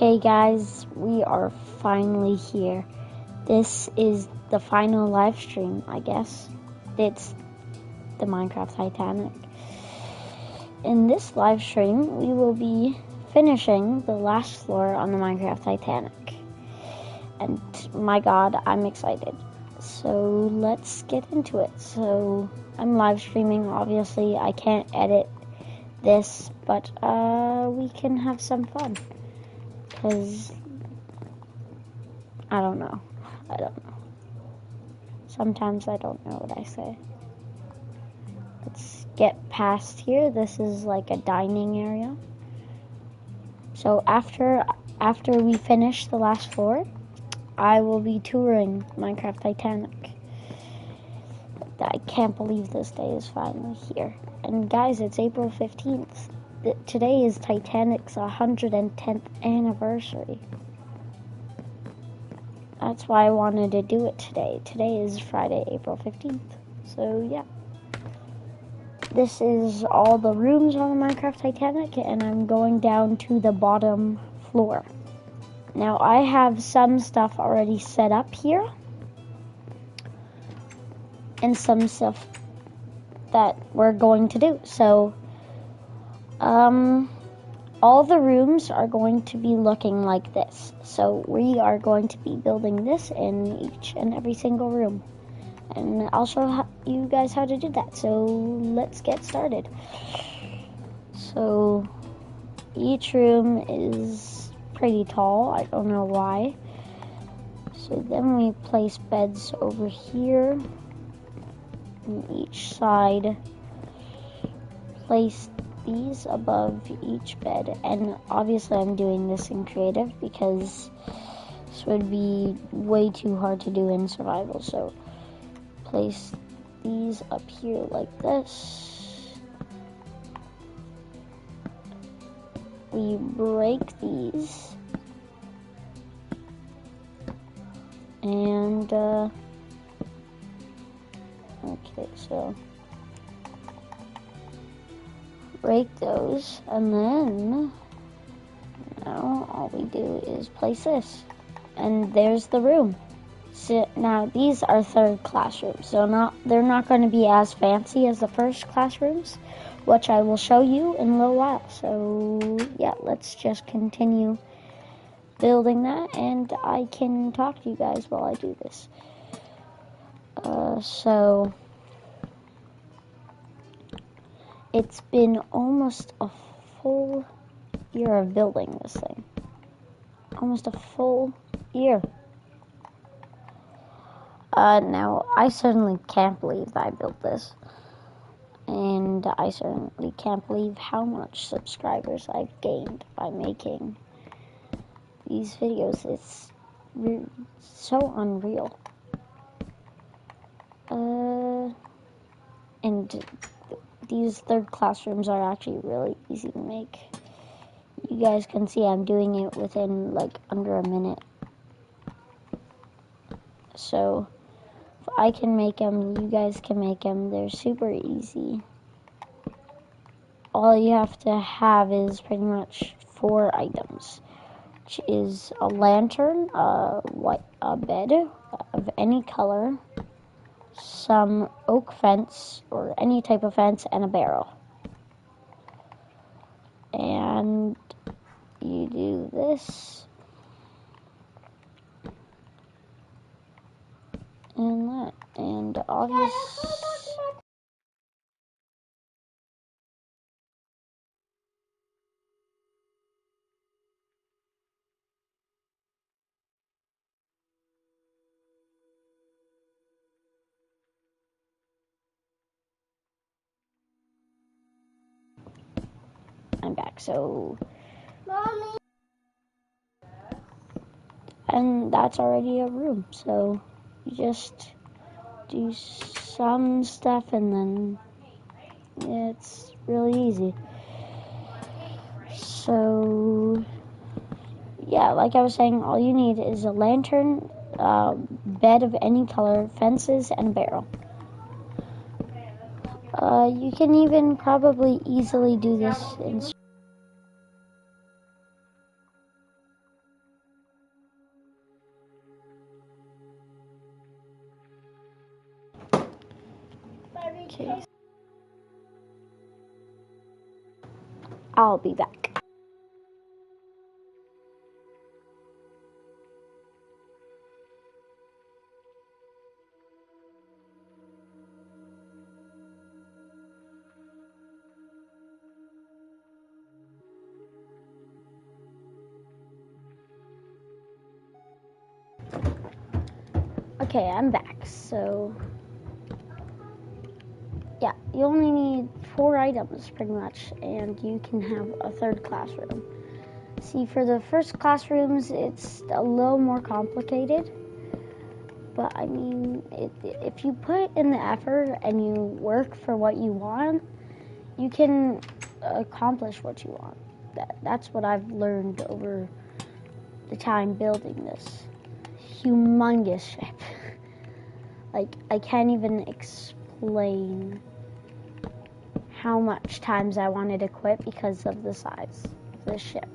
Okay guys, we are finally here. This is the final live stream, I guess. It's the Minecraft Titanic. In this live stream, we will be finishing the last floor on the Minecraft Titanic. And my god, I'm excited. So let's get into it. So I'm live streaming, obviously I can't edit this, but we can have some fun. Because I don't know. Sometimes I don't know what I say. Let's get past here. This is like a dining area. So after we finish the last floor, I will be touring Minecraft Titanic. I can't believe this day is finally here. And guys, it's April 15th. Today is Titanic's 110th anniversary. That's why I wanted to do it today. Today is Friday, April 15th. So, yeah. This is all the rooms on the Minecraft Titanic, and I'm going down to the bottom floor. Now, I have some stuff already set up here. And some stuff that we're going to do. So, all the rooms are going to be looking like this. So we are going to be building this in each and every single room. And I'll show you guys how to do that. So let's get started. So each room is pretty tall. I don't know why. So then we place beds over here on each side. Place these above each bed, and obviously I'm doing this in creative because this would be way too hard to do in survival. So place these up here like this. We break these and okay, so break those, and then now all we do is place this, and there's the room. So now these are third classrooms, so they're not going to be as fancy as the first classrooms, which I will show you in a little while. So yeah, let's just continue building that, and I can talk to you guys while I do this. So it's been almost a full year of building this thing. Almost a full year. Now, I certainly can't believe that I built this. And I certainly can't believe how much subscribers I've gained by making these videos. It's so unreal. And these third classrooms are actually really easy to make. You guys can see I'm doing it within like under a minute. So if I can make them, you guys can make them. They're super easy. All you have to have is pretty much 4 items, which is a lantern, a bed of any color, some oak fence or any type of fence, and a barrel. And you do this and that, and obviously I'm back. So Mommy. And that's already a room, so you just do some stuff and then it's really easy. So yeah, like I was saying, all you need is a lantern, bed of any color, fences, and a barrel. You can even probably easily do this in Okay. I'll be back. Okay, I'm back. So, yeah, you only need 4 items pretty much, and you can have a 3rd classroom. See, for the first classrooms, it's a little more complicated. But I mean, if you put in the effort and you work for what you want, you can accomplish what you want. That's what I've learned over the time building this humongous ship. Like, I can't even explain how much times I wanted to quit because of the size of this ship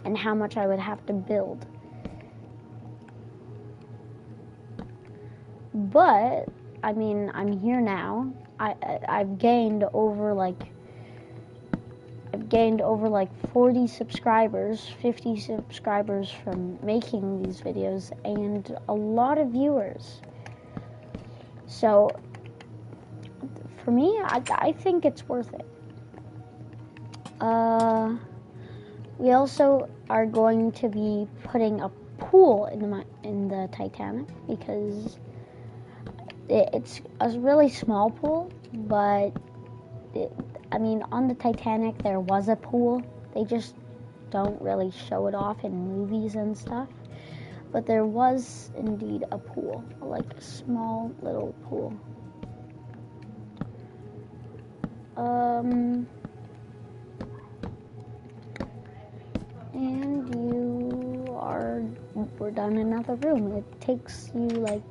and how much I would have to build. But, I mean, I'm here now. I've gained over like 40 subscribers, 50 subscribers from making these videos, and a lot of viewers. So, for me, I think it's worth it. We also are going to be putting a pool in the Titanic because it's a really small pool, but I mean, on the Titanic there was a pool. They just don't really show it off in movies and stuff. But there was indeed a pool, like a small little pool. And we're done in another room. It takes you like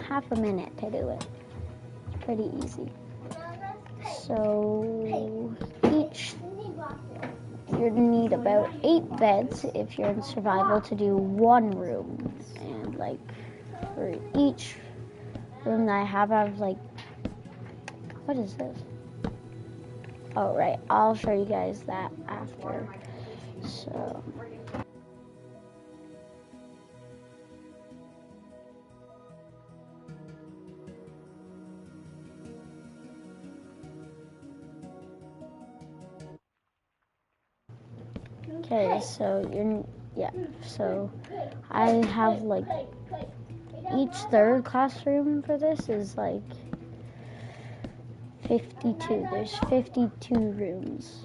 half a minute to do it. It's pretty easy. So you're gonna need about 8 beds if you're in survival to do 1 room. And like for each room that I have like, what is this? Oh right, I'll show you guys that after. So okay, so so I have like each 3rd classroom for this is like 52. There's 52 rooms.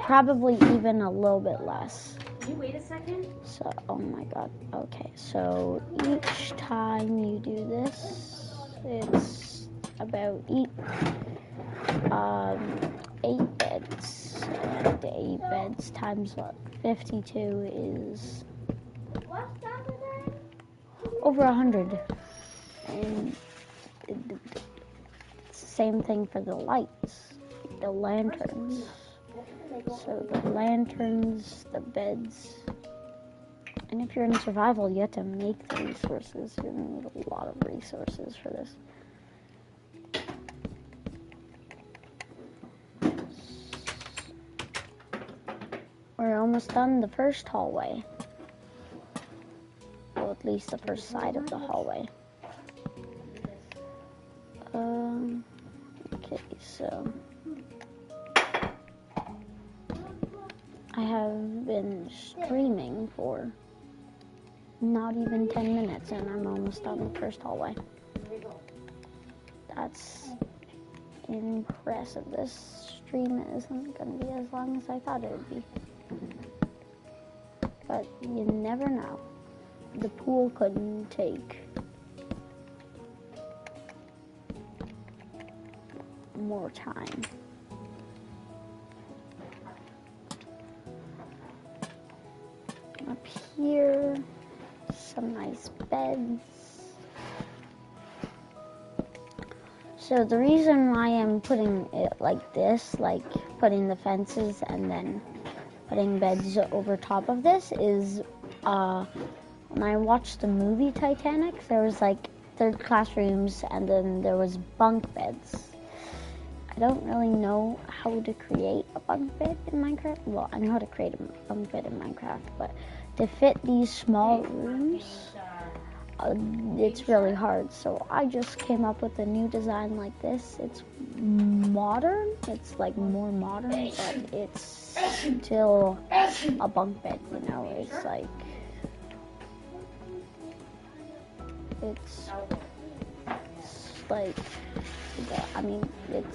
Probably even a little bit less. Can you wait a second? So, oh my god. Okay, so each time you do this, it's about 8 beds. And 8 beds times what? 52 is over 100. And it's the same thing for the lights, the lanterns. So the lanterns, the beds, and if you're in survival, you have to make the resources. You need a lot of resources for this. We're almost done the first hallway. Well, at least the first side of the hallway. Okay, so I have been streaming for not even 10 minutes and I'm almost done the first hallway. That's impressive. This stream isn't going to be as long as I thought it would be. But you never know. The pool couldn't take more time. Up here, some nice beds. So the reason why I'm putting it like this, like putting the fences and then putting beds over top of this is when I watched the movie Titanic, there was like third class rooms and then there was bunk beds. I don't really know how to create a bunk bed in Minecraft. Well, I know how to create a bunk bed in Minecraft, but to fit these small rooms, it's really hard. So I just came up with a new design like this. It's modern. It's like more modern, but it's still a bunk bed, you know. It's like I mean, it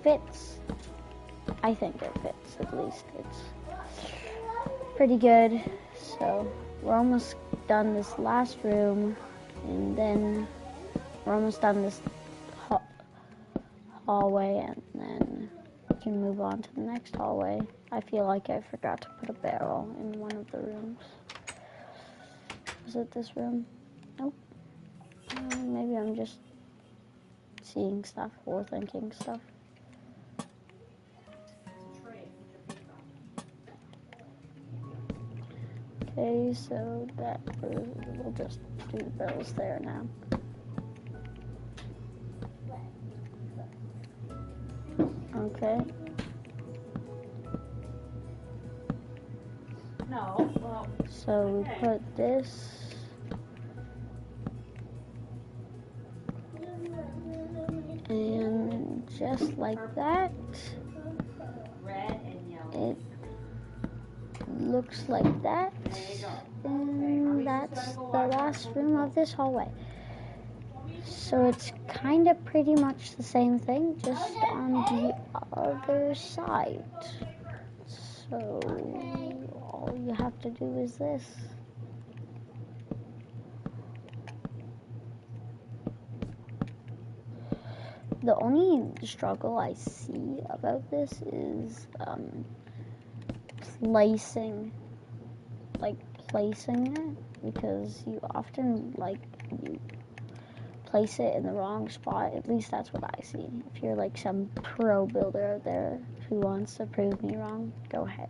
fits. I think it fits, at least. It's pretty good. So we're almost done this last room, and then we're almost done this hallway, and then we can move on to the next hallway. I feel like I forgot to put a barrel in one of the rooms. Is it this room? Nope. Maybe I'm just seeing stuff or thinking stuff. Okay, so that we'll just do the barrels there now. Okay. No, well. So we put this. And just like that, it looks like that, and that's the last room of this hallway. So it's kind of pretty much the same thing, just on the other side. So all you have to do is this. The only struggle I see about this is placing it, because you often you place it in the wrong spot. At least that's what I see. If you're like some pro builder out there who wants to prove me wrong, go ahead.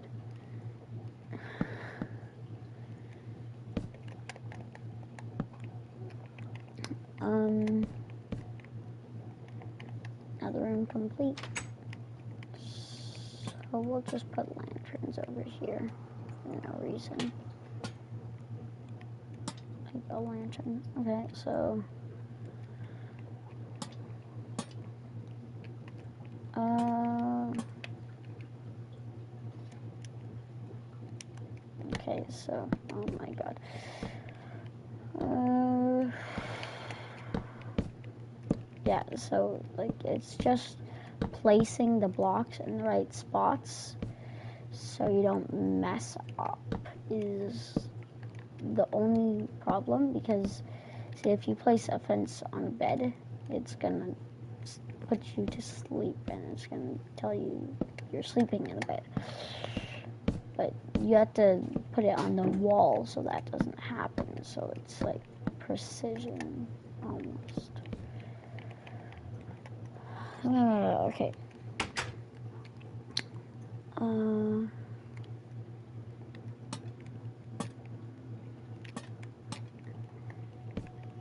Another room complete. So we'll just put lanterns over here for no reason. Like a lantern. Okay, so okay, so oh my god. Yeah, so like it's just placing the blocks in the right spots so you don't mess up is the only problem, because see, if you place a fence on a bed, it's gonna put you to sleep and it's gonna tell you you're sleeping in a bed. But you have to put it on the wall so that doesn't happen. So it's like precision almost. Okay.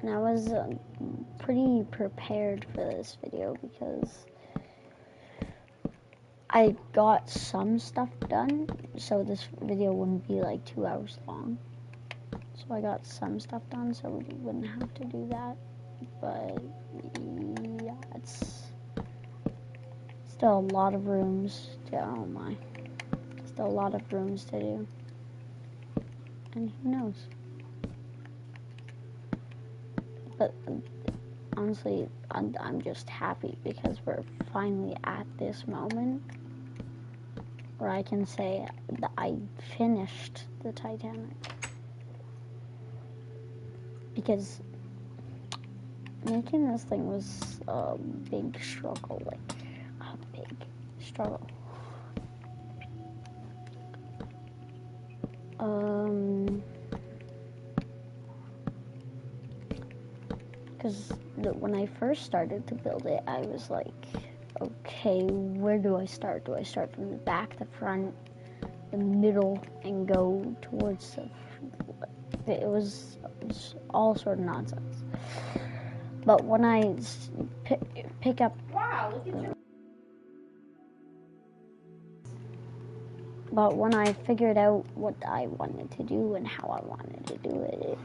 And I was pretty prepared for this video because I got some stuff done, so this video wouldn't be like 2 hours long. So I got some stuff done, so we wouldn't have to do that. But yeah, it's still a lot of rooms to, oh my, still a lot of rooms to do. And who knows? But honestly, I'm just happy because we're finally at this moment where I can say that I finished the Titanic. Because making this thing was a big struggle, like a big struggle. Because when I first started to build it, I was like, okay, where do I start? Do I start from the back, the front, the middle, and go towards it was all sort of nonsense. But when I pick up, but when I figured out what I wanted to do and how I wanted to do it,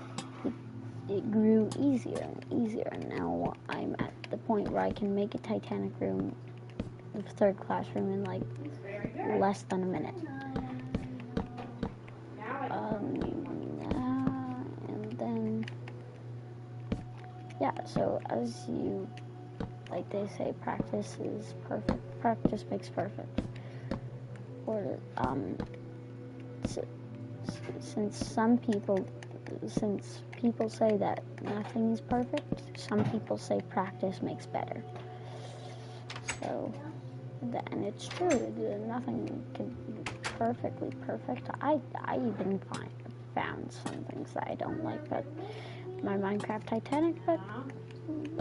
it grew easier and easier. And now I'm at the point where I can make a Titanic room, the third classroom, in like less than a minute. And then, yeah, so as you, like they say, practice is perfect. Practice makes perfect. Or, since people say that nothing is perfect, some people say practice makes better. So, and it's true, nothing can be perfectly perfect. I even found some things that I don't like about my Minecraft Titanic, but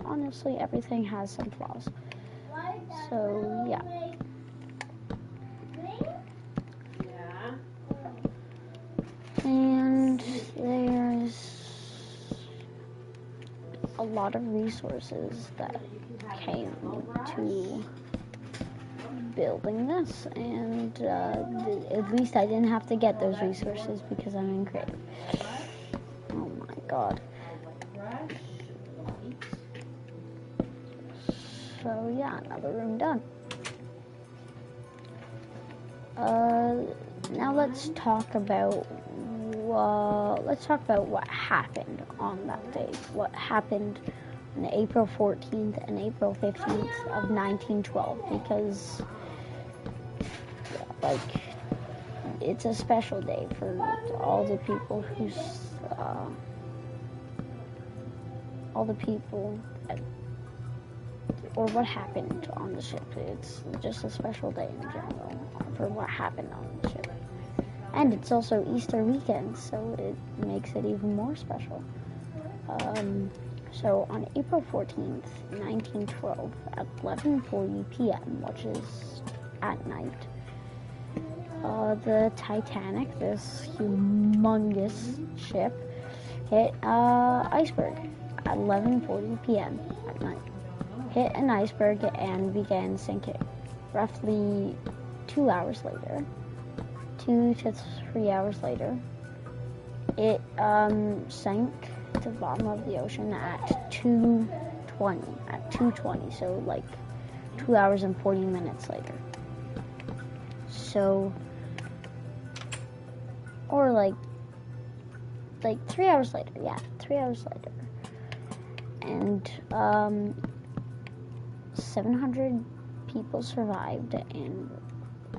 honestly, everything has some flaws. So, yeah. And there's a lot of resources that came to building this, and at least I didn't have to get those resources because I'm in creative. Oh my god. So yeah, another room done. Now let's talk about what happened on that day. What happened on April 14th and April 15th of 1912, because like it's a special day for all the people or what happened on the ship. It's just a special day in general for what happened on the ship. And it's also Easter weekend, so it makes it even more special. So on April 14th, 1912, at 11:40 p.m., which is at night, the Titanic, this humongous ship, hit an iceberg at 11:40 p.m. at night. Hit an iceberg and began sinking. Roughly 2 hours later, 2 to 3 hours later, it sank to the bottom of the ocean at 2:20. So like 2 hours and 40 minutes later. So, or like 3 hours later. Yeah, 3 hours later. And 700 people survived and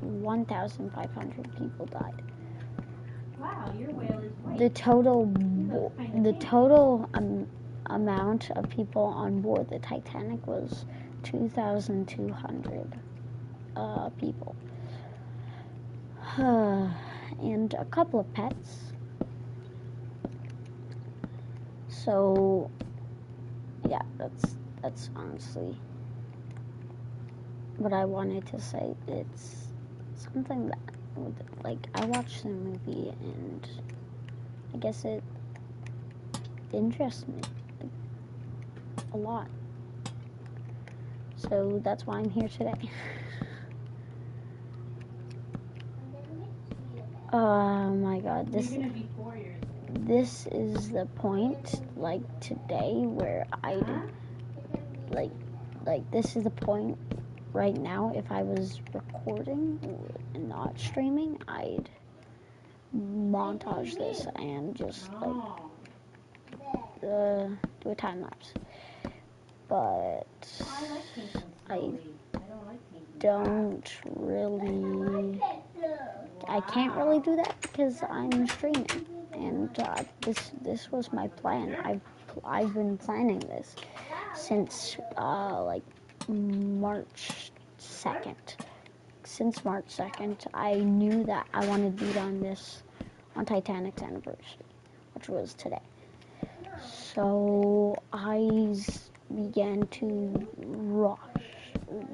1,500 people died. Wow, your whale is white. The total amount of people on board the Titanic was 2,200 people. And a couple of pets. So, yeah, that's honestly what I wanted to say. It's something that, like, I watched the movie and I guess it interests me a lot. So that's why I'm here today. Oh my god, this is the point, like, today where this is the point right now. If I was recording and not streaming, I'd montage this and just do a time lapse. But I can't really do that because I'm streaming, and this was my plan. I've been planning this since like March 2nd. Since March 2nd, I knew that I wanted to be on this on Titanic's anniversary, which was today. So I began to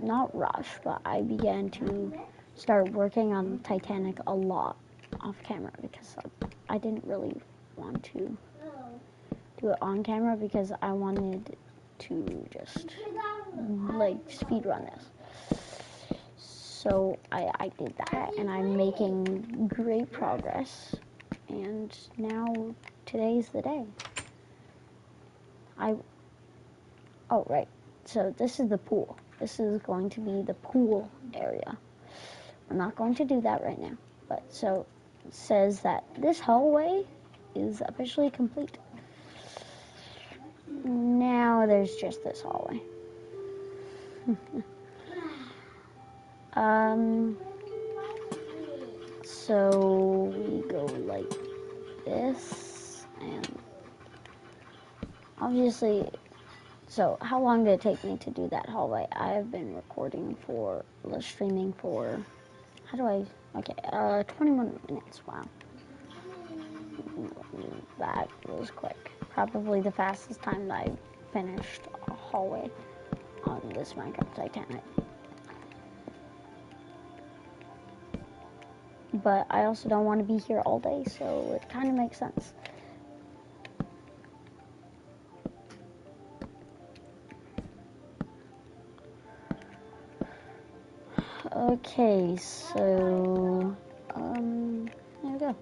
not rush, but I began to start working on Titanic a lot off camera because I didn't really want to do it on camera because I wanted to just like speed run this. So I did that, and I'm making great progress. And now today's the day. Oh right. So this is the pool. This is going to be the pool area. I'm not going to do that right now. But so it says that this hallway is officially complete. Now there's just this hallway. So we go like this, and obviously, so how long did it take me to do that hallway? I've been streaming for, 21 minutes, wow. That was quick. Probably the fastest time that I finished a hallway on this Minecraft Titanic. But I also don't want to be here all day, so it kind of makes sense. Okay, so, there we go.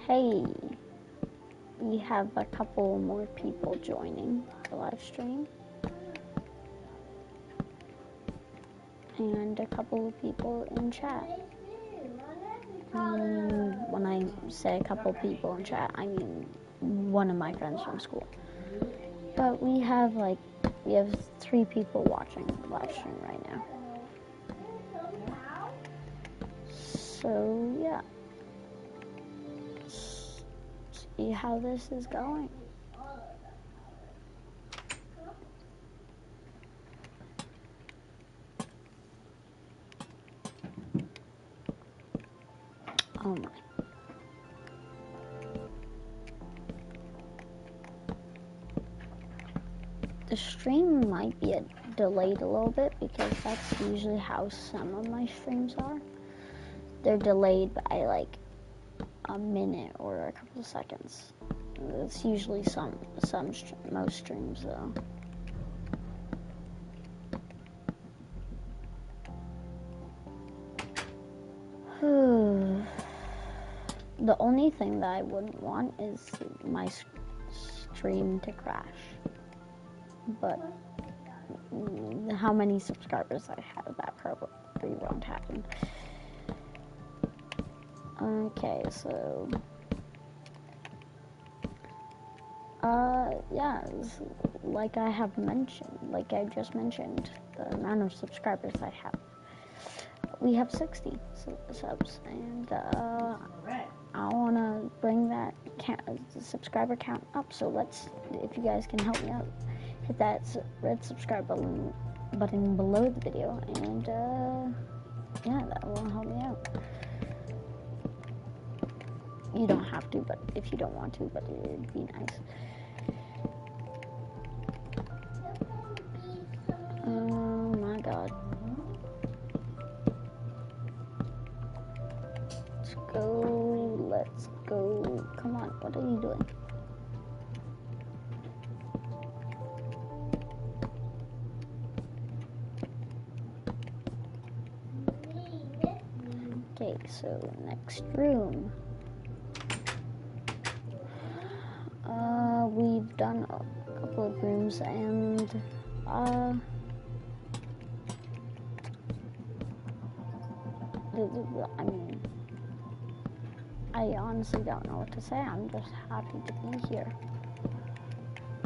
Hey, we have a couple more people joining the live stream. And a couple of people in chat. When I say a couple of people in chat, I mean one of my friends from school. But we have 3 people watching the live stream right now. So yeah. Let's see how this is going. Oh my. The stream might be delayed a little bit because that's usually how some of my streams are. They're delayed by like a minute or a couple of seconds. It's usually most streams though. The only thing that I wouldn't want is my stream to crash. But how many subscribers I have, that probably won't happen. Okay, so yeah, like I just mentioned, the amount of subscribers I have. We have 60 subs, and I want to bring that subscriber count up. So if you guys can help me out, hit that red subscribe button below the video, and yeah, that will help me out. You don't have to, but if you don't want to, but it'd be nice. Oh my god. Let's go. Come on, what are you doing? Okay, so next room. We've done a couple of rooms, and I mean, I honestly don't know what to say. I'm just happy to be here.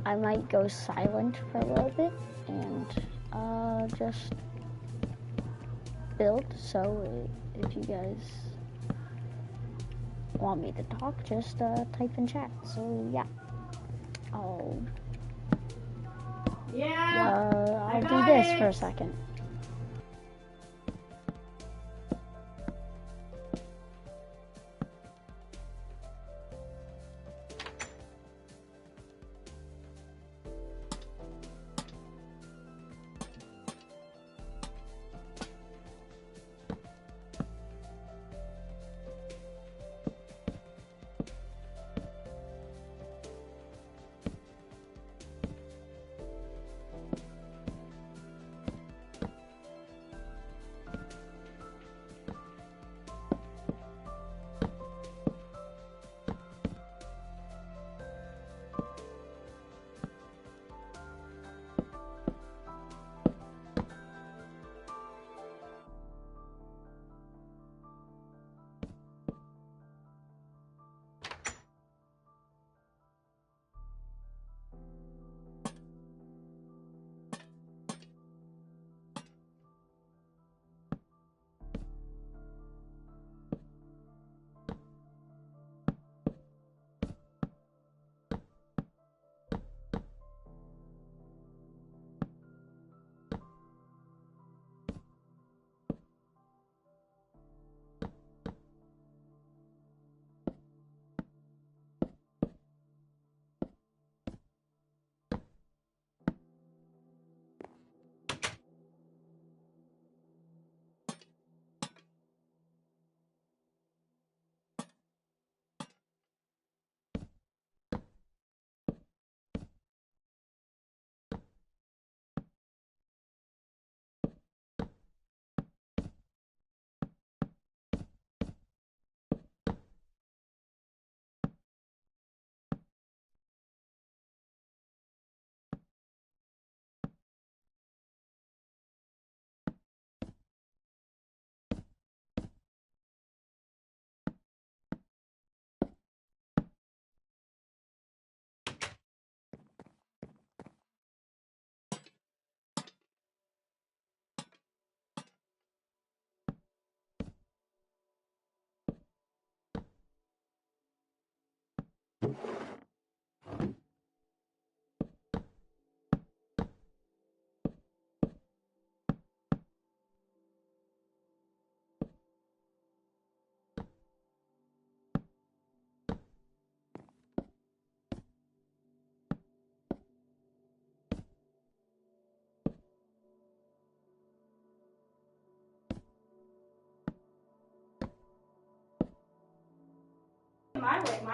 I might go silent for a little bit and just build. So if you guys want me to talk, just type in chat. So yeah, I'll do this for a second.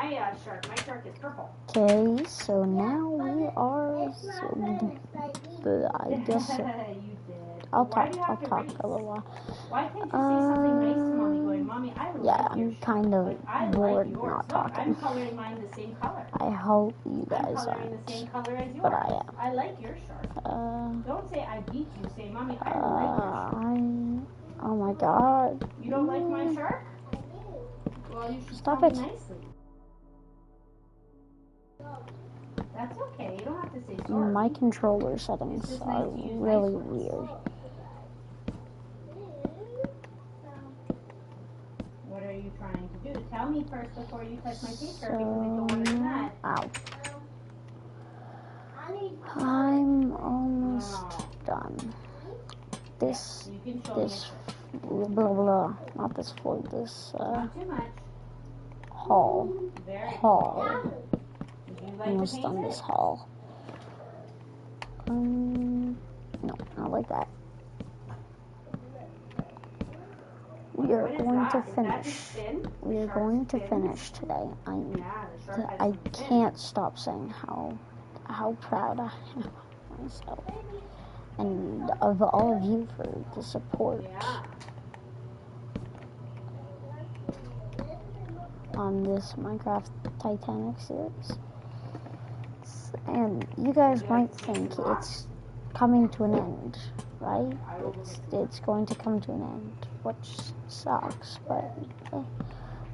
my shark. My shark is purple. Okay, so now we are. I guess You did. I'll Why talk. do you have I'll to talk race? a little while. Why can't you say something nice to mommy? Going, mommy, I Yeah, like your I'm shark. kind of Like, I bored like yours. not Look, talking. I'm coloring mine the same color. I hope you I'm guys coloring the aren't, same color as yours. but I am. I like your shark. Don't say I beat you. Say, mommy, I like your shark. Oh my god. You don't like my shark? Well, you should Stop tell it. me nicely. That's okay. You don't have to say sorry. My controller settings are really weird. What are you trying to do? Tell me first before you touch my picture because I don't want to do that. Ow. I'm almost done. This, blah blah, not this floor, this, Not too much. hall. Almost done this hall. No, not like that. We are going to finish. We are going to finish today. I can't stop saying how proud I am of myself and of all of you for the support on this Minecraft Titanic series. And you guys might think it's coming to an end, right? It's going to come to an end, which sucks, but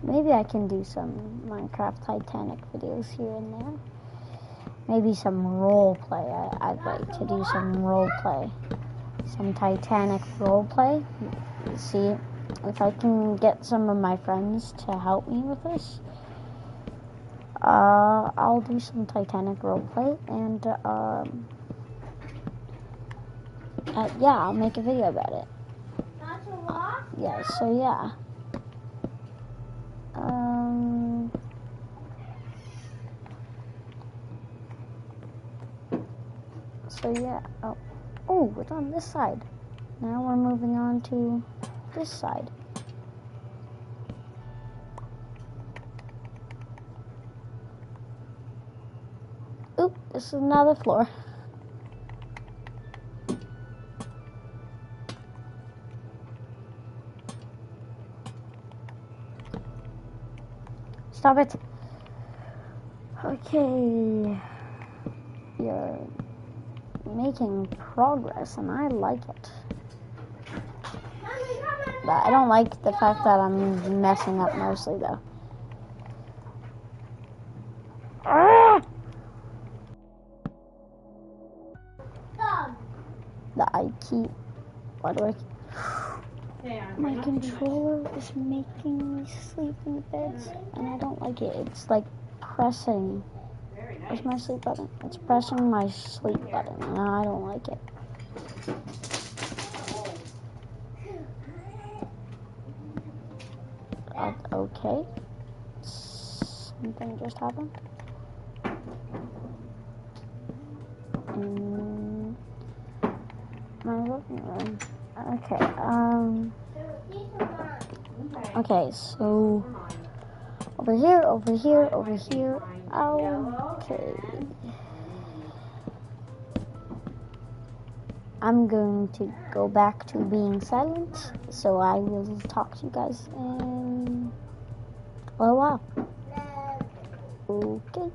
maybe I can do some Minecraft Titanic videos here and there. Maybe some role play. I'd like to do some role play. Some Titanic role play. See if I can get some of my friends to help me with this. I'll do some Titanic roleplay, and yeah, I'll make a video about it. Yeah, so yeah. So yeah. Oh, it's on this side. Now we're moving on to this side. Oop, this is another floor. Stop it. Okay. You're making progress, and I like it. But I don't like the fact that I'm messing up mostly, though. That I keep. Why do I keep? My controller is making me sleep in the bed, and I don't like it. It's like pressing. Where's my sleep button? It's pressing my sleep button, and I don't like it. Okay. Something just happened. My living room. Okay, okay, so over here. Okay. I'm going to go back to being silent, so I will talk to you guys in a little while. Okay.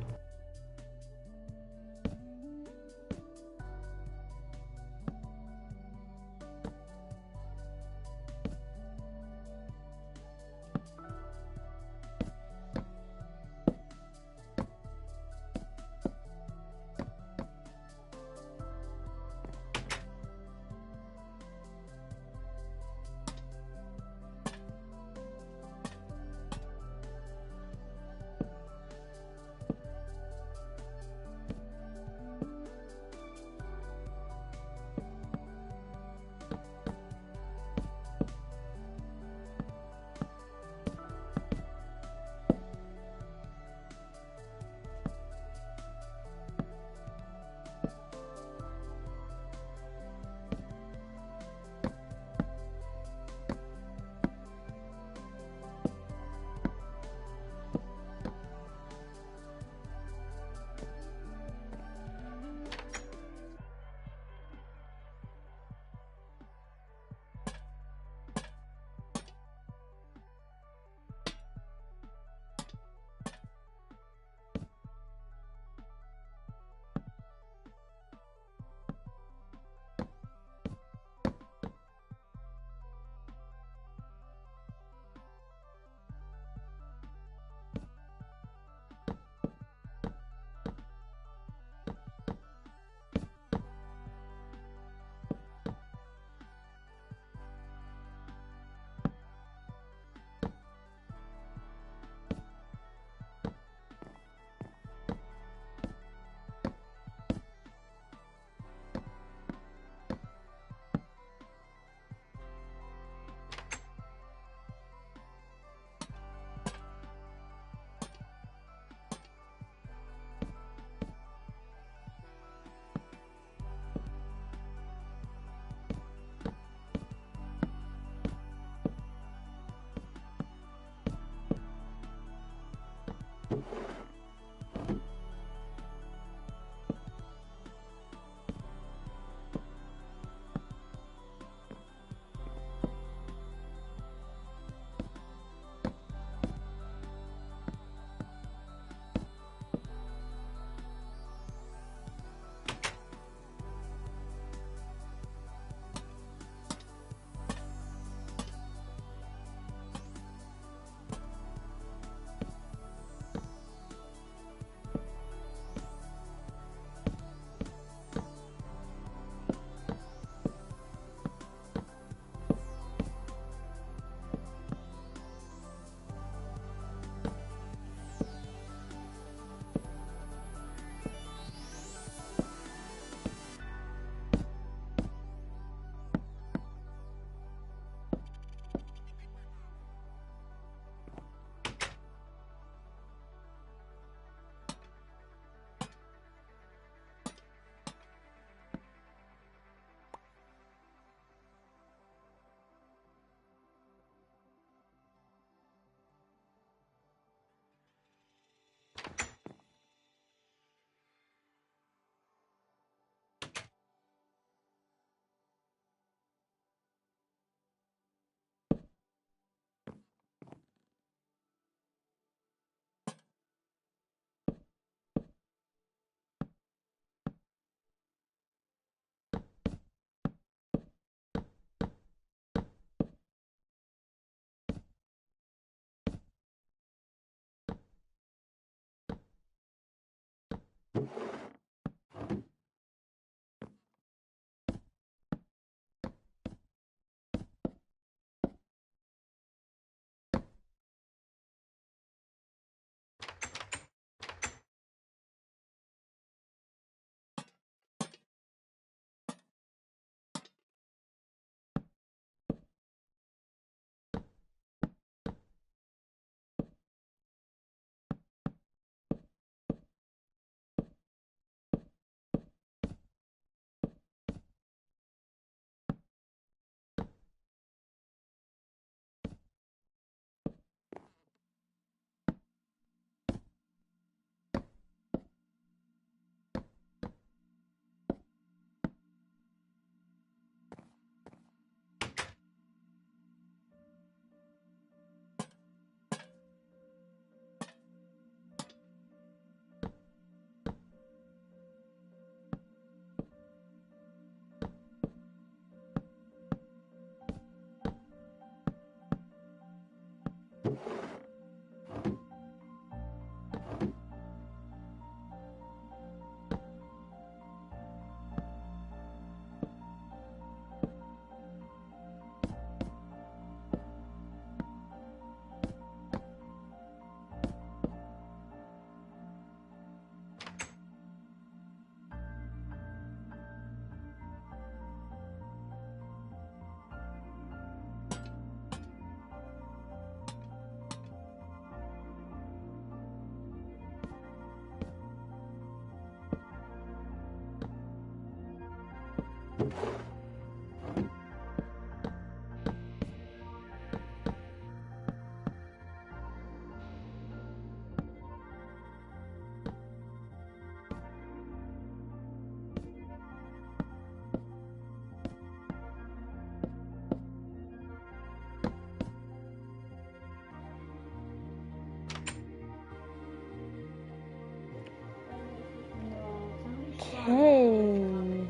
Okay,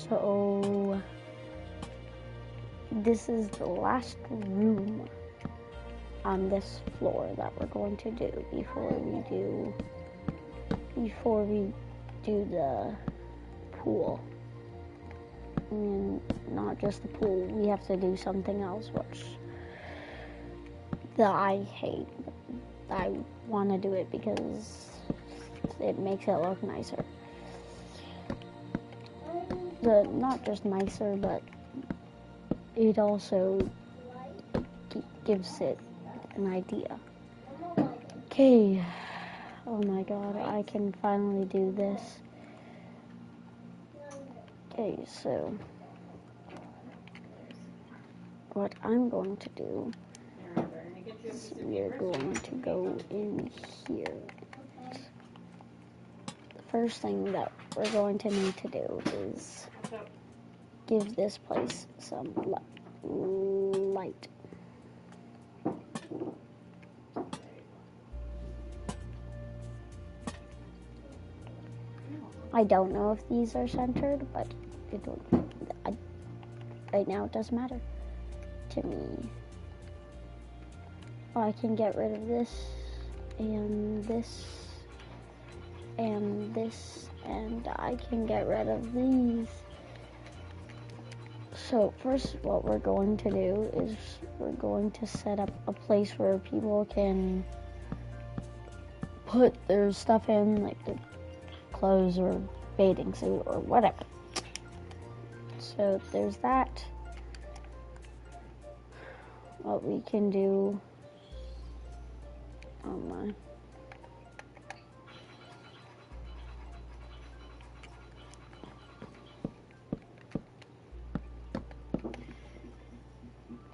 so this is the last room on this floor that we're going to do before we do the pool. And not just the pool, we have to do something else, which I hate. I want to do it because it makes it look nicer. Not just nicer, but it also gives it an idea. Okay. Oh my god, I can finally do this. Okay, so what I'm going to do is we're going to go in here. The first thing that we're going to need to do is give this place some light. I don't know if these are centered, but right now it doesn't matter to me. I can get rid of this and this and this, and I can get rid of these. So first what we're going to do is we're going to set up a place where people can put their stuff in, like their clothes or bathing suit or whatever. So there's that. What we can do, oh my.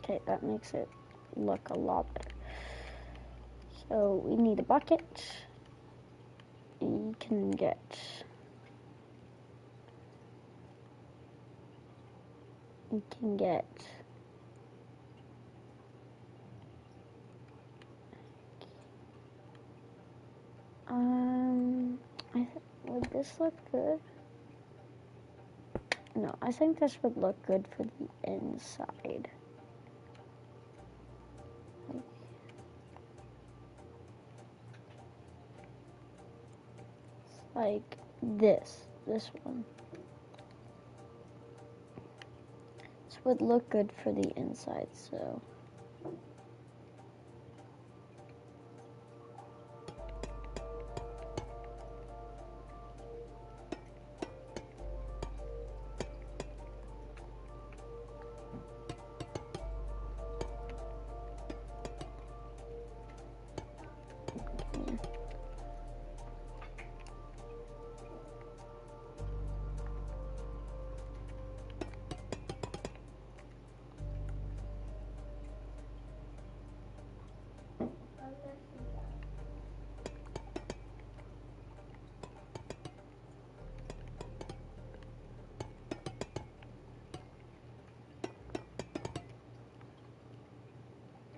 Okay, that makes it look a lot better. So we need a bucket. You can get would this look good? No, I think this would look good for the inside. like this one. This would look good for the inside, so.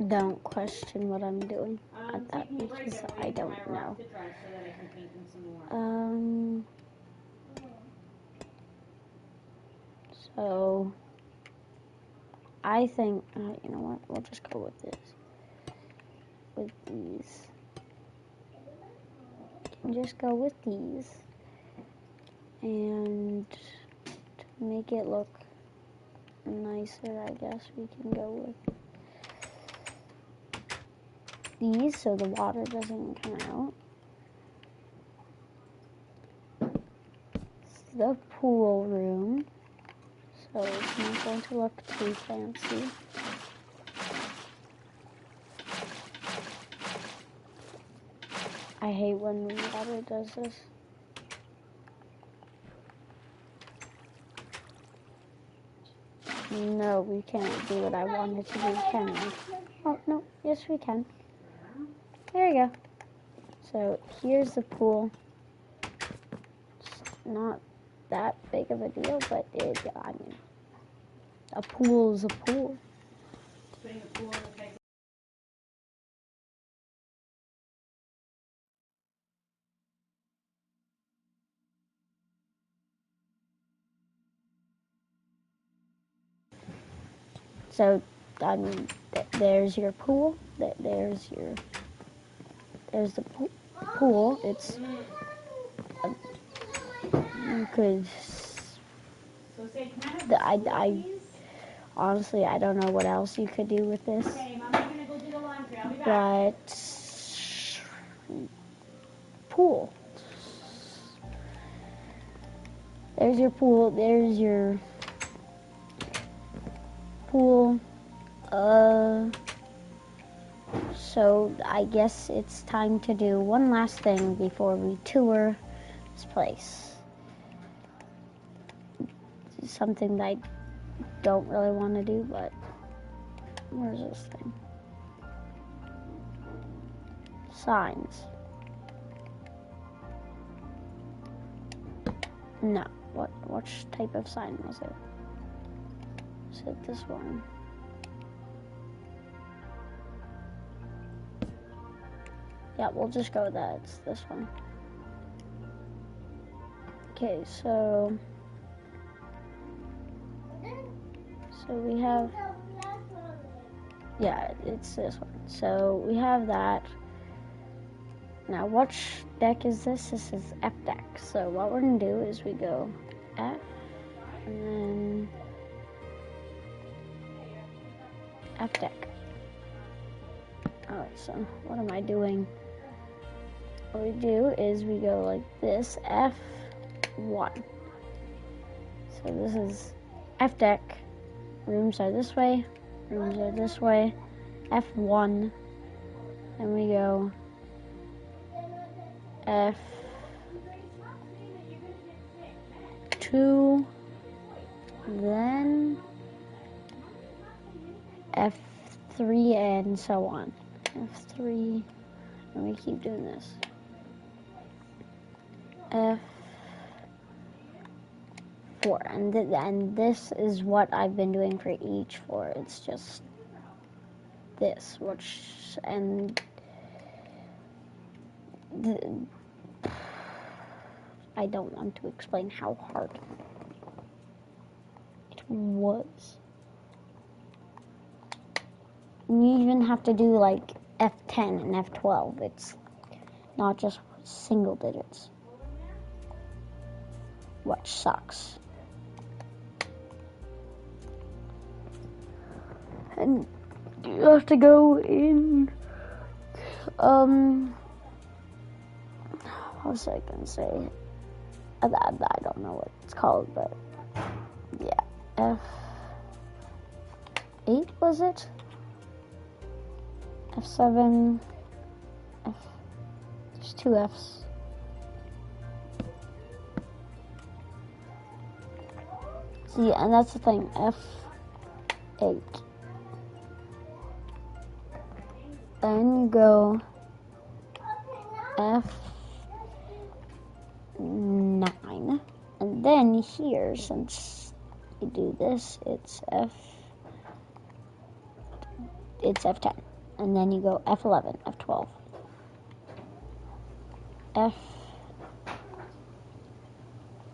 Don't question what I'm doing at that because I don't know. So I think you know what? We'll just go with this. With these, just go with these, and to make it look nicer, I guess we can go with these so the water doesn't come out. It's the pool room, so it's not going to look too fancy. I hate when the water does this. No, we can't do what I wanted to do, can we? Oh, no, yes we can. There you go. So here's the pool. It's not that big of a deal, but I mean, a pool is a pool. So, I mean, there's your pool. There's the pool. It's you could. I honestly I don't know what else you could do with this. But pool. There's your pool. There's your pool. So I guess it's time to do one last thing before we tour this place. Something that I don't really want to do, but where's this thing? Signs. No. Which type of sign was it? Is it this one? Yeah, we'll just go with that. It's this one. Okay, so we have, yeah, it's this one. So we have that. Now, which deck is this? This is F deck. So what we're gonna do is we go F, and then F deck. Alright, so what am I doing? What we do is we go like this, F1. So this is F deck. Rooms are this way, rooms are this way, F1, and we go F2, then F3, and so on. F3, and we keep doing this. F4, and this is what I've been doing for each floor. It's just this, and I don't want to explain how hard it was. You even have to do like F10 and F12. It's not just single digits. which sucks. And you have to go in, what was I gonna say? I don't know what it's called, but yeah, F8 was it? F7, there's two Fs. See, and that's the thing, F8. Then you go F9, and then here, since you do this, it's F10, and then you go F11, F12,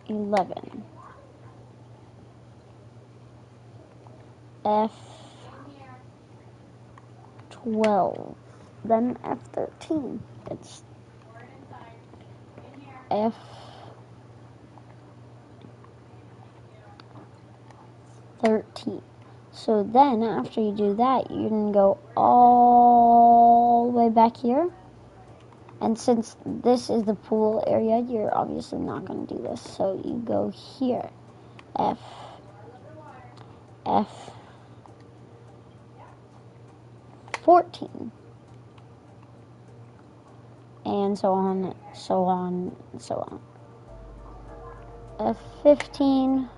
F11, F12, then F13. It's F13. So then after you do that, you can go all the way back here. And since this is the pool area, you're obviously not going to do this. So you go here, F14. And so on, so on, so on. F15.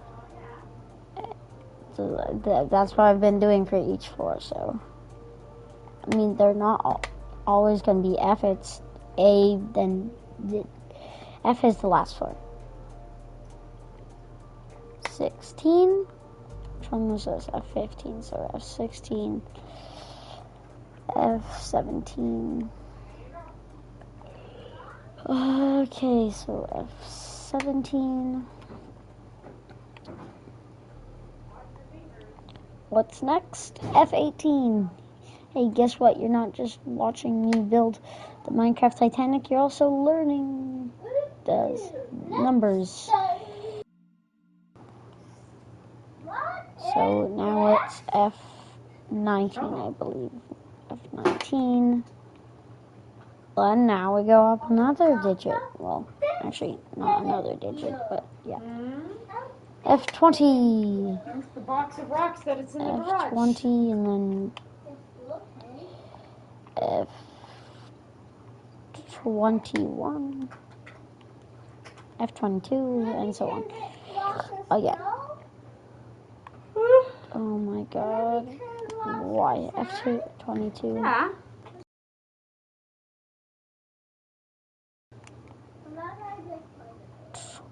So that's what I've been doing for each floor. So, I mean, they're not always going to be F. It's A, then F is the last floor. 16. Which one was this? F15. So F16. F17. Okay, so F17. What's next? F18. Hey, guess what? You're not just watching me build the Minecraft Titanic, you're also learning the numbers. So now it's F19, I believe. F19. And now we go up another digit. Well, actually, not another digit, but yeah. F20. It's the box of rocks that it's in the garage. F20, and then F21, F22, and so on. Oh, yeah. Oh my god. Why? F22. Yeah.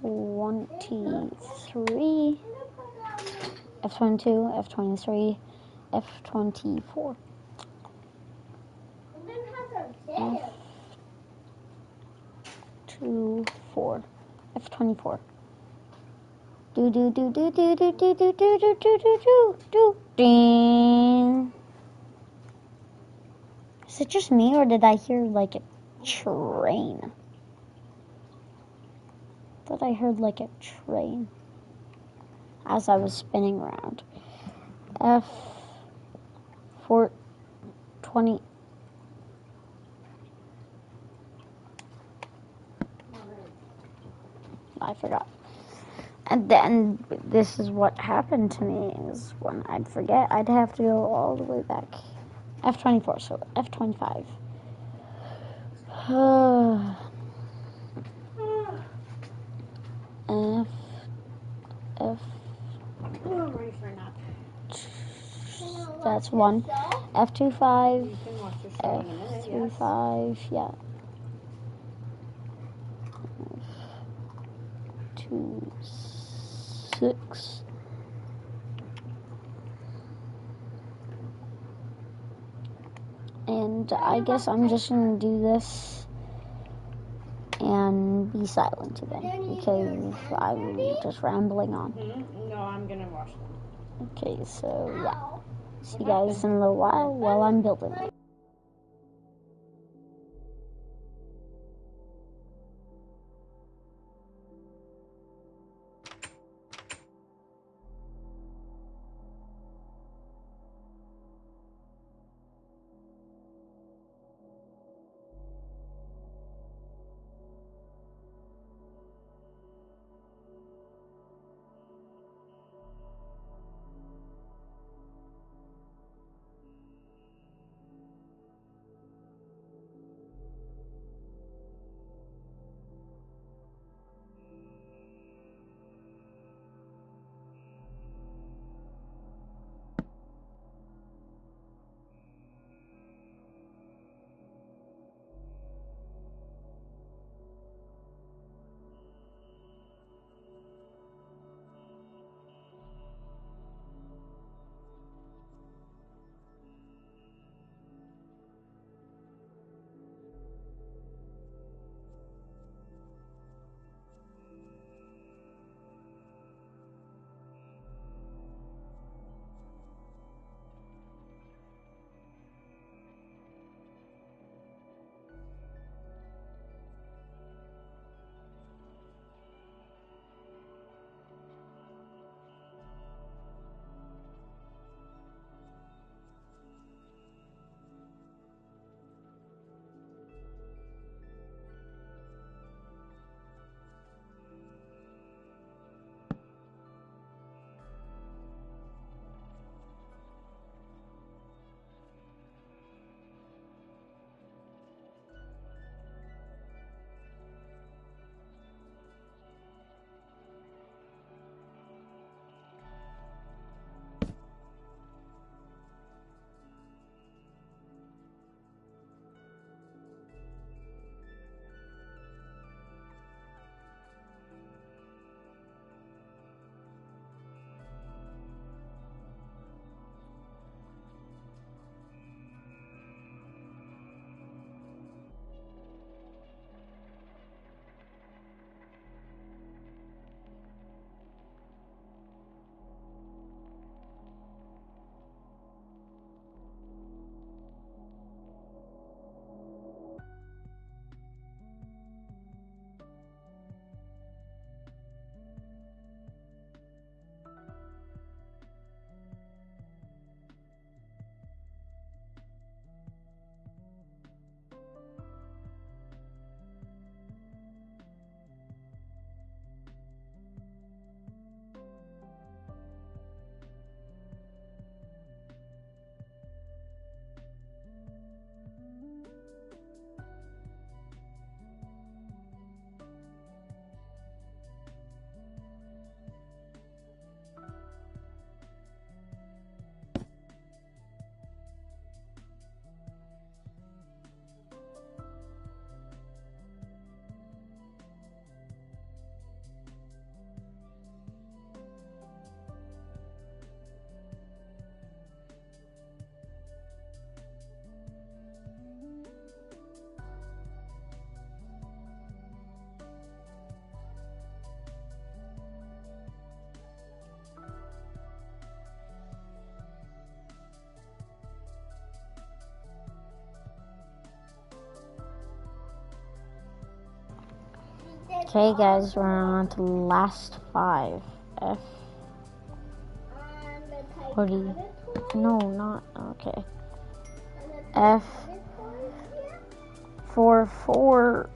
F23, F22, F23, F24, F24, F24. Do do do do do do do do do do do do do ding. Is it just me, or did I hear like a train? I thought I heard like a train as I was spinning around. F420. I forgot. And then this is what happened to me, is when I'd forget, I'd have to go all the way back. F24, so F25. F. I'm ready for a nap. That's one. F25. You can watch your show in a minute, yes. F35, yeah. F26. And I guess I'm just gonna do this and be silent again because I'm just rambling on. No, I'm gonna wash them. Okay, so yeah. See you guys in a little while I'm building it. Okay, guys, we're on to the last 5. F 40. No, not okay. F 44.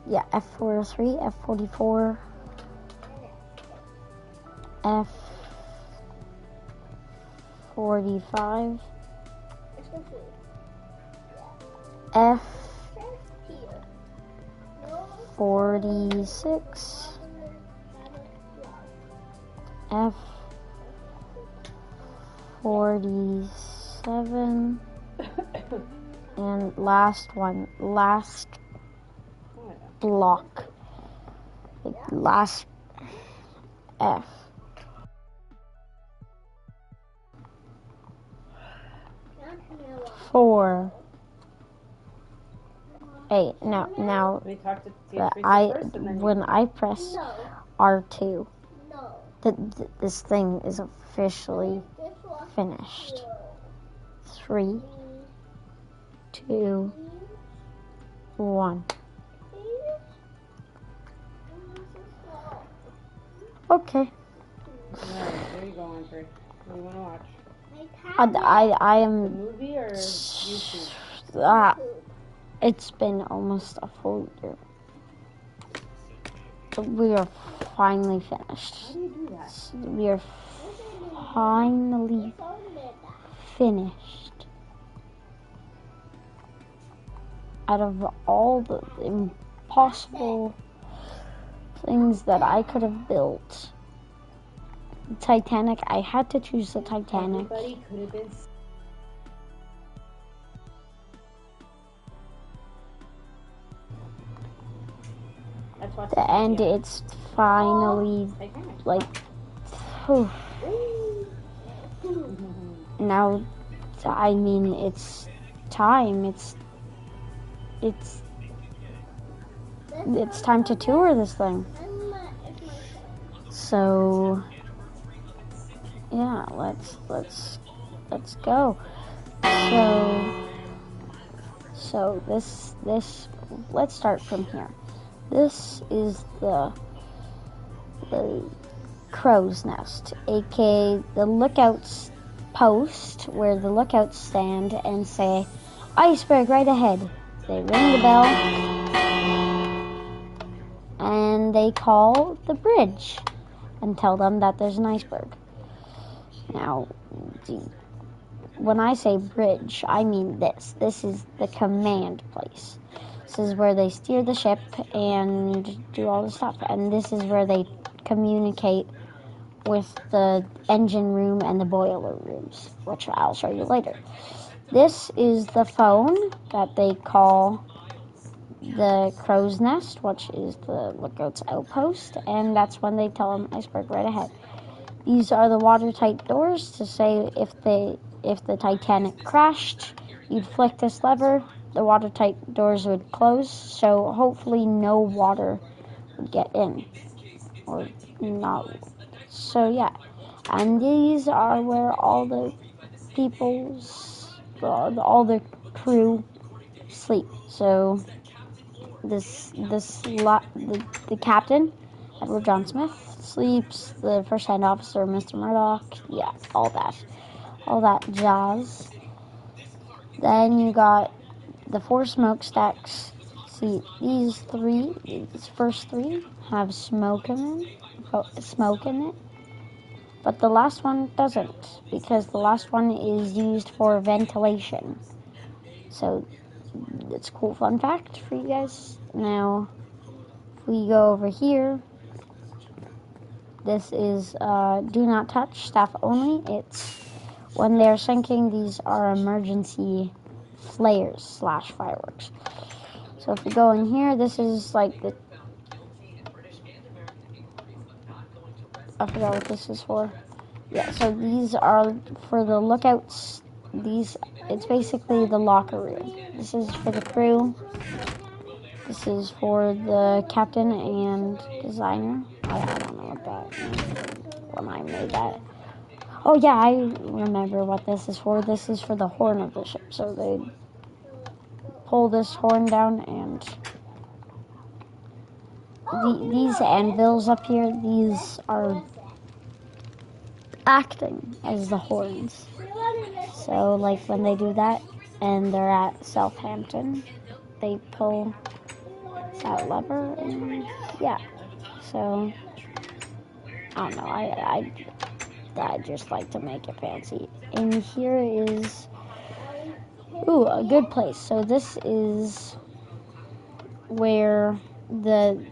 Yeah, F43, F44, F45, F46, F47, and last block, last F. Four. Hey, now when I press R2, this thing is officially finished. 3, 2, 1. Okay. Alright, there you go, Andre. What do you want to watch? I am. The movie or YouTube? It's been almost a full year. We are finally finished. How do you do that? We are finally finished. Out of all the impossible things that I could have built, Titanic, I had to choose the Titanic. Everybody could have been. And it's finally like, now, I mean, it's time. It's time to tour this thing. So yeah, let's go. So this let's start from here. This is the crow's nest, aka the lookout's post, where the lookouts stand and say, "Iceberg right ahead." They ring the bell and they call the bridge and tell them that there's an iceberg. Now, when I say bridge, I mean this. This is the command place. This is where they steer the ship and do all the stuff. And this is where they communicate with the engine room and the boiler rooms, which I'll show you later. This is the phone that they call the crow's nest, which is the lookout's outpost, and that's when they tell them iceberg right ahead. These are the watertight doors to say if the Titanic crashed, you'd flick this lever, the watertight doors would close, so hopefully no water would get in, or not. So yeah, and these are where all the all the crew sleep. So the captain, Edward John Smith, sleeps. The first hand officer, Mr. Murdoch. Yeah, all that jazz. Then you got the 4 smokestacks. See, these first 3 have smoke in it, but the last one doesn't, because the last one is used for ventilation. So it's a cool fun fact for you guys. Now, if we go over here, this is do not touch, staff only. It's when they're sinking, these are emergency flares / fireworks. So if we go in here, this is like the, I forgot what this is for. Yeah, so these are for the lookouts. It's basically the locker room. This is for the crew. This is for the captain and designer. I don't know what that when I made that. Oh yeah, I remember what this is for. This is for the horn of the ship. So they pull this horn down and these anvils up here, these are acting as the horns. So, like, when they do that, and they're at Southampton, they pull that lever, and yeah. So, I don't know, I just like to make it fancy. And here is, ooh, a good place. So this is where the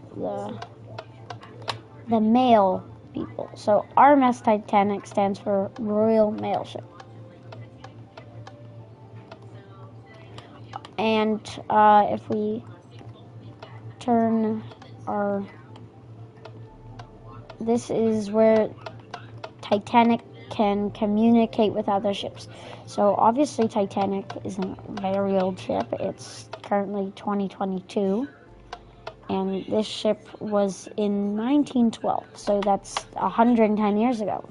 mail people. So RMS Titanic stands for Royal Mail Ship. And if we turn our, this is where Titanic can communicate with other ships. So obviously Titanic is a very old ship. It's currently 2022. And this ship was in 1912. So that's 110 years ago.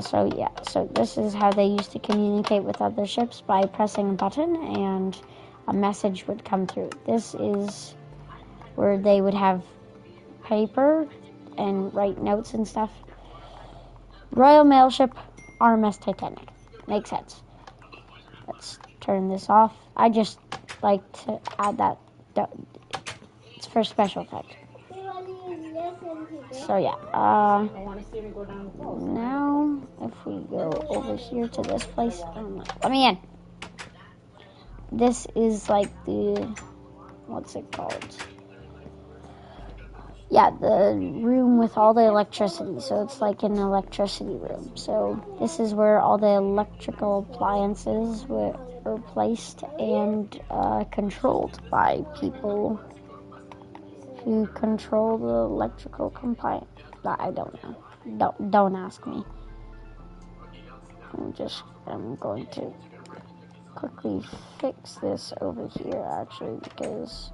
So yeah, so this is how they used to communicate with other ships, by pressing a button and a message would come through. This is where they would have paper and write notes and stuff. Royal Mail Ship, RMS Titanic. Makes sense. Let's turn this off. I just like to add that. It's for special effect. So yeah, now if we go over here to this place, let me in. This is like the, what's it called? Yeah, the room with all the electricity. So it's like an electricity room. So this is where all the electrical appliances were placed and controlled by people who control the electrical compliance. I don't know. Don't ask me. I'm going to quickly fix this over here, actually, because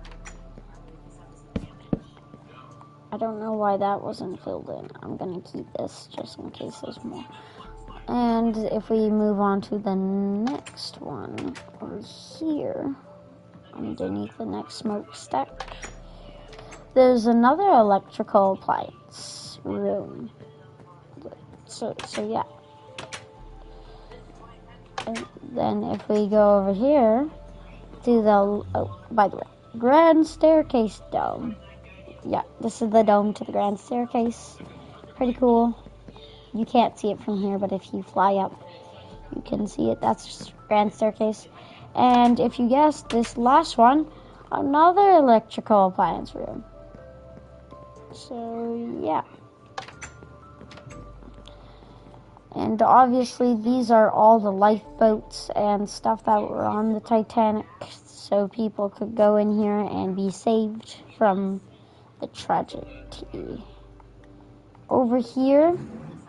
I don't know why that wasn't filled in. I'm going to keep this just in case there's more. And if we move on to the next one over here, underneath the next smokestack, there's another electrical appliance room. So yeah. And then if we go over here to the, by the way, grand staircase dome. Yeah, this is the dome to the grand staircase. Pretty cool. You can't see it from here, but if you fly up, you can see it. That's grand staircase. And if you guessed this last one, another electrical appliance room. So yeah. And obviously these are all the lifeboats and stuff that were on the Titanic, so people could go in here and be saved from the tragedy. Over here,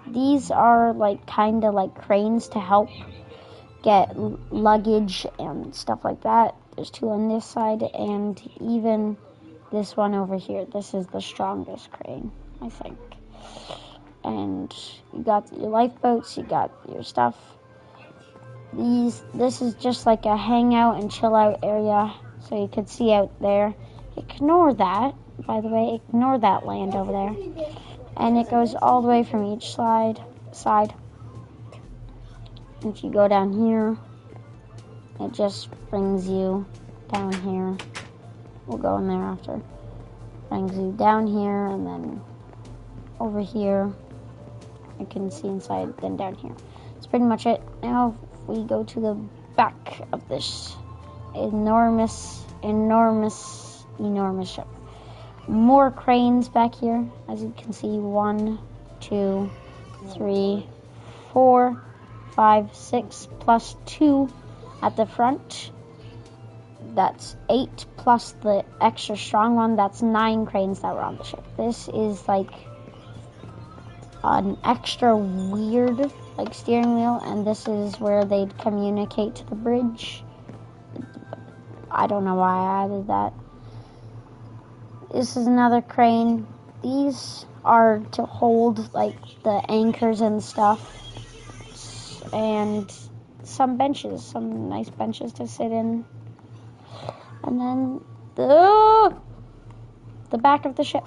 these are like kind of like cranes to help get luggage and stuff like that. There's two on this side, and even this one over here. This is the strongest crane, I think. And you got your lifeboats, you got your stuff. This is just like a hangout and chill out area, so you could see out there. Ignore that, by the way, ignore that land over there. And it goes all the way from each side. If you go down here, it just brings you down here. We'll go in there after. Brings you down here, and then over here. You can see inside, then down here. That's pretty much it. Now, if we go to the back of this enormous ship. More cranes back here, as you can see. 1, 2, 3, 4, 5, 6, plus 2 at the front. That's 8, plus the extra strong one. That's 9 cranes that were on the ship. This is like an extra weird like steering wheel, and this is where they'd communicate to the bridge. I don't know why I added that. This is another crane. These are to hold like the anchors and stuff, and some benches, some nice benches to sit in. And then the back of the ship.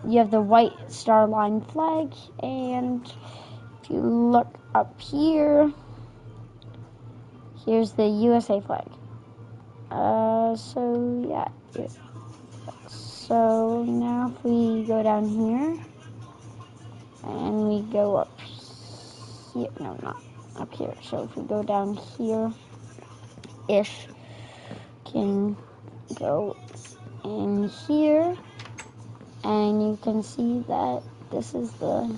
You have the white star-line flag, and if you look up here, here's the USA flag. So yeah. So now if we go down here, and we go up here, no, not up here. So if we go down here, can go in here, and you can see that this is the,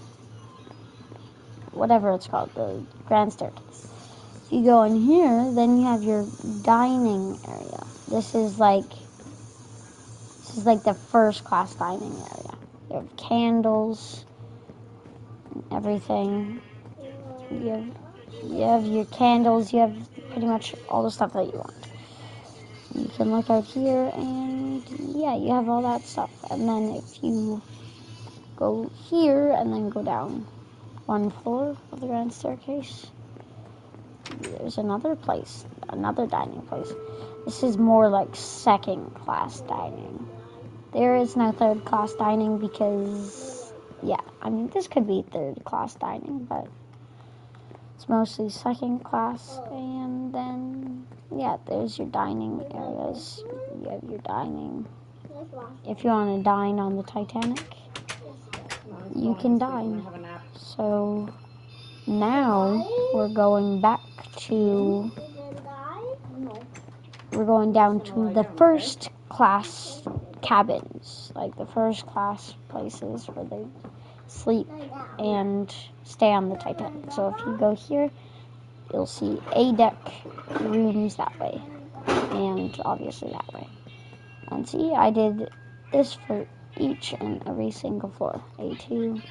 whatever it's called, the grand staircase. If you go in here, then you have your dining area. This is like the first class dining area. You have candles, everything. You have your candles, you have pretty much all the stuff that you want. You can look out here, and yeah, you have all that stuff. And then if you go here and then go down one floor of the grand staircase, there's another place, another dining place. This is more like second class dining. There is no third class dining because, yeah, I mean, this could be third class dining, but it's mostly second class. And then, yeah, there's your dining areas. You have your dining. If you want to dine on the Titanic, you can dine. So now we're going back to, we're going down to the first class cabins, like the first class places where they sleep and stay on the Titanic. So if you go here, you'll see A deck rooms that way, and obviously that way. And see, I did this for each and every single floor. A2.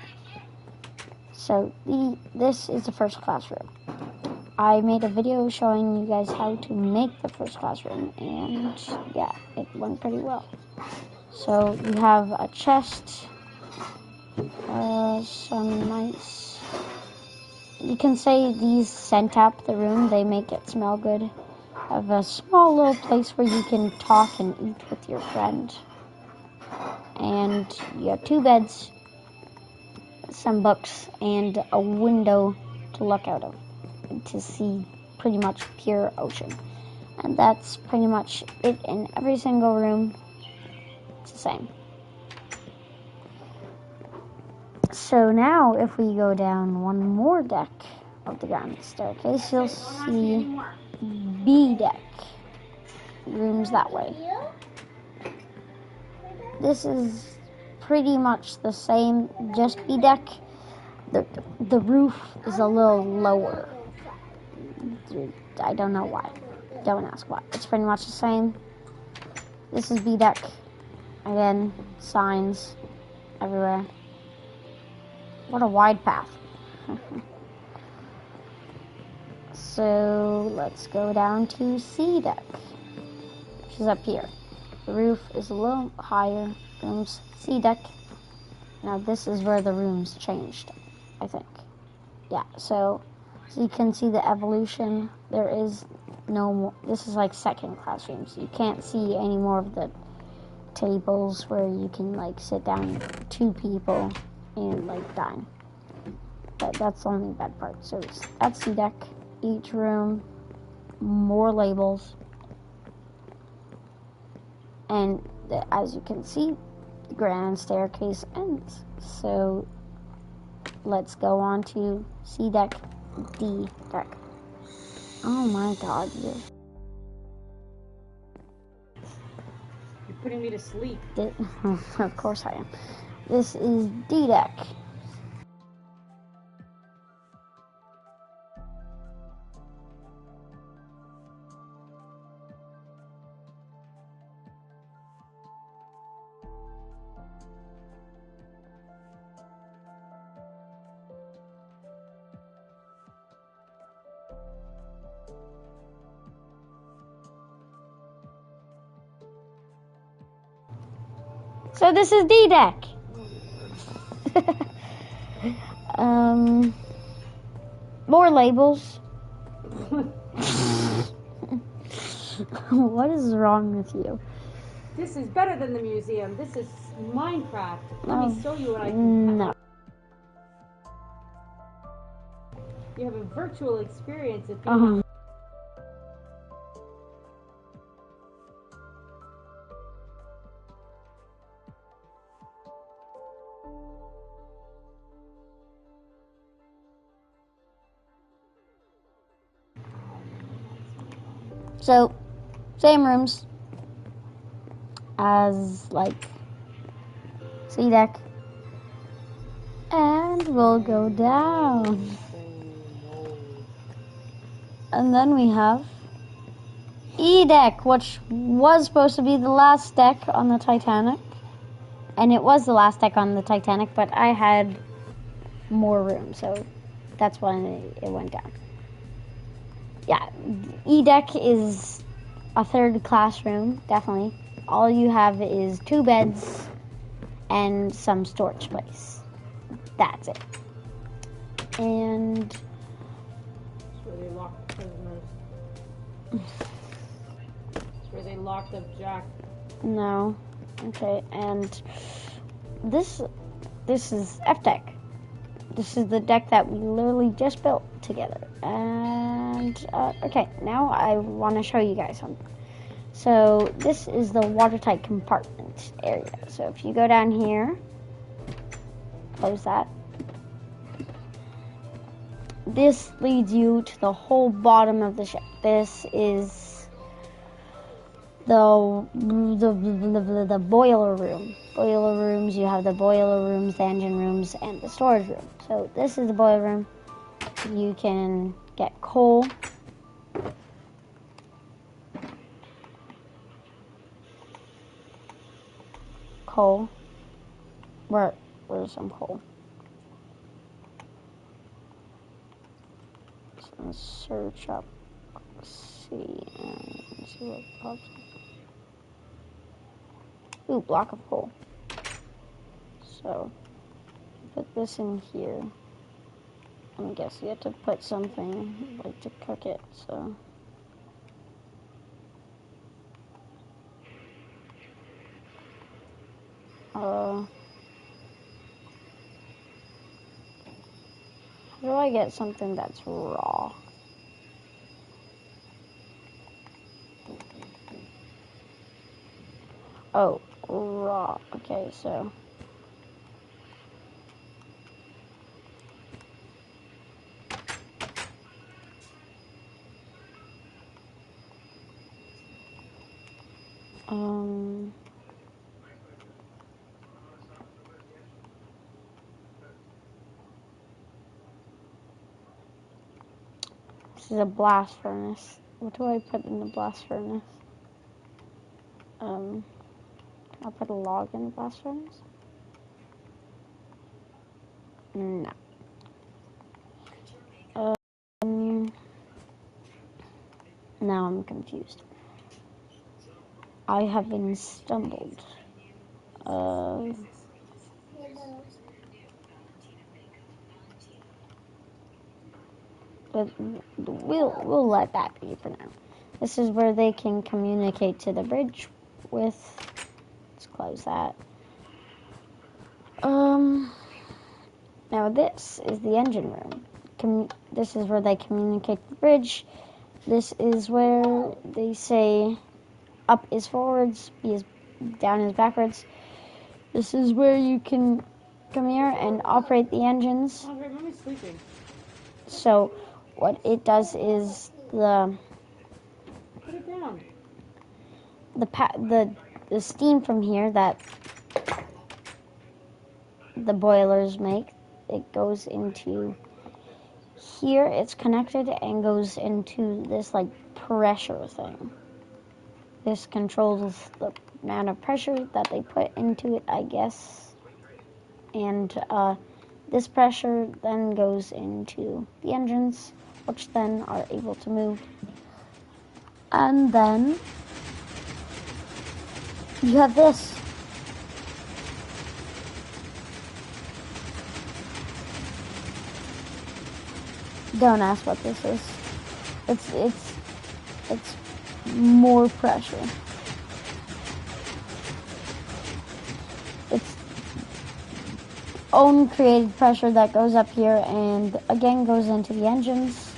So this is the first class room. I made a video showing you guys how to make the first class room, and yeah, it went pretty well. So you have a chest, some nice, you can say these scent up the room, they make it smell good. Have a small little place where you can talk and eat with your friend. And you have 2 beds, some books, and a window to look out of to see pretty much pure ocean. And that's pretty much it in every single room. It's the same. So now if we go down one more deck of the grand staircase, you'll see B deck rooms that way. This is pretty much the same, just B deck. The roof is a little lower. I don't know why. Don't ask why. It's pretty much the same. This is B deck. Again, signs everywhere. What a wide path. So let's go down to C deck, which is up here. The roof is a little higher. Rooms C deck. Now this is where the rooms changed, I think. Yeah, so you can see the evolution. There is no more. This is like second class rooms. You can't see any more of the tables where you can like sit down 2 people and like dine. But that's the only bad part. So that's C deck. Each room, more labels. And as you can see, the grand staircase ends. So let's go on to C deck, D deck. Oh my god, you're putting me to sleep. Of course I am. This is D deck. So this is D deck. More labels. What is wrong with you? This is better than the museum. This is Minecraft. Let me show you what I can. No. You have a virtual experience if you. So, same rooms as like sea deck, and we'll go down, and then we have E deck, which was supposed to be the last deck on the Titanic, and it was the last deck on the Titanic, but I had more room, so that's when it went down. Yeah, E deck is a third classroom, definitely. All you have is 2 beds and some storage space. That's it. And That's where they locked the prisoners. That's where they locked up Jack. no, okay. And this is F deck. This is the deck that we literally just built together. And okay, now I want to show you guys something. So this is the watertight compartment area. So if you go down here, close that. This leads you to the whole bottom of the ship. This is the boiler room. Boiler rooms, you have the boiler rooms, the engine rooms, and the storage room. So this is the boiler room. You can get coal. Where's some coal? Just gonna search up C and see what pops up. Ooh, block of coal. So put this in here. I guess you have to put something like to cook it, so how do I get something that's raw? Oh, raw. Okay, so this is a blast furnace. What do I put in the blast furnace? I'll put a log in the blast furnace? No. Now I'm confused. I have been stumbled. But we'll let that be for now. This is where they can communicate to the bridge with. Let's close that. Now this is the engine room. This is where they communicate to the bridge. This is where they say up is forwards, B is down is backwards. This is where you can come here and operate the engines. Mommy's sleeping. So what it does is Put it down. The steam from here that the boilers make, it goes into here. It's connected and goes into this like pressure thing. This controls the amount of pressure that they put into it, I guess. And this pressure then goes into the engines, which then are able to move. And then you have this. Don't ask what this is. It's more pressure. own created pressure that goes up here and again goes into the engines.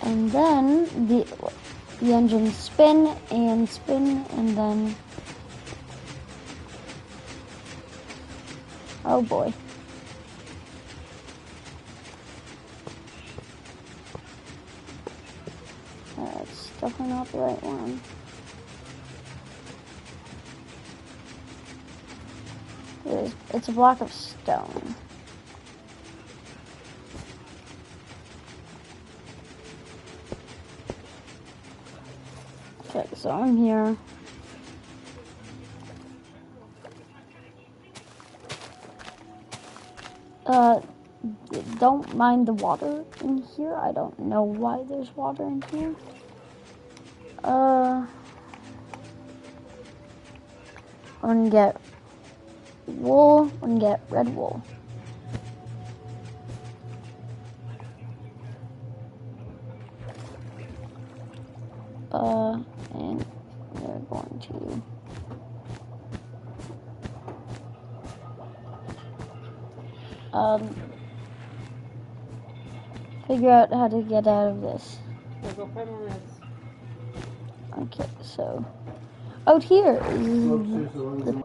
And then the engines spin and then, oh boy. That's definitely not the right one. It's a block of stone. Okay, so I'm here. Don't mind the water in here. I don't know why there's water in here. I'm gonna get wool. I'm gonna get red wool. And we're going to figure out how to get out of this. Go 5 more minutes. Okay, so out here is the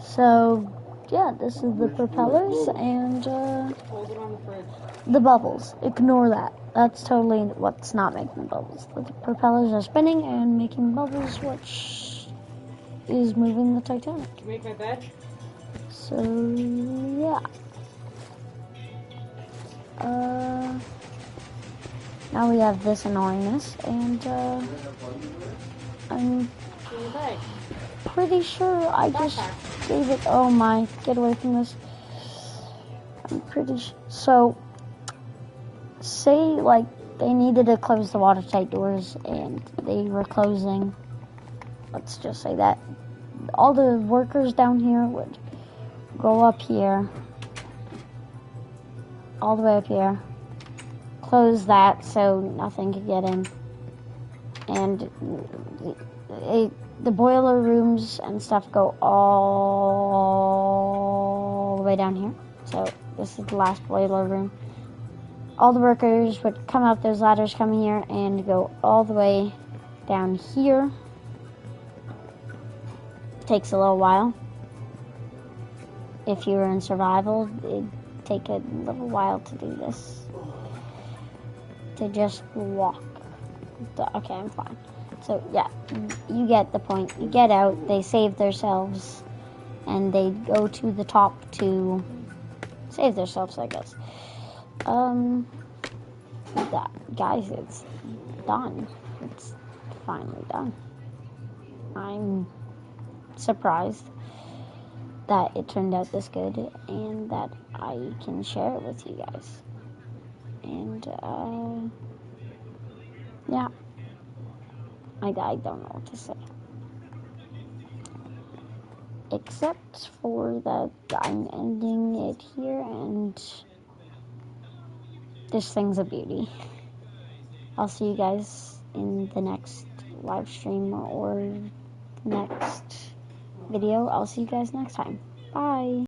so yeah, this is the propellers and Hold it on the fridge. the bubbles. Ignore that. That's totally what's not making bubbles. The propellers are spinning and making bubbles, which is moving the Titanic. Can you make my bed? So yeah. Now we have this annoyingness, and I'm pretty sure I just gave it. Oh my! Get away from this. I'm pretty so. Say like they needed to close the watertight doors, and they were closing. Let's just say that all the workers down here would go up here, all the way up here, close that so nothing could get in, and the boiler rooms and stuff go all the way down here. So this is the last boiler room. All the workers would come up those ladders, come here, and go all the way down here. Takes a little while. If you were in survival, it'd take a little while to do this. To just walk. Okay, I'm fine. So yeah, you get the point. You get out, they save themselves, and they go to the top to save themselves, I guess. Guys, it's done. It's finally done. I'm surprised that it turned out this good and that I can share it with you guys. And, yeah. I don't know what to say. Except for that I'm ending it here, and this thing's a beauty. I'll see you guys in the next live stream or next video. I'll see you guys next time. Bye.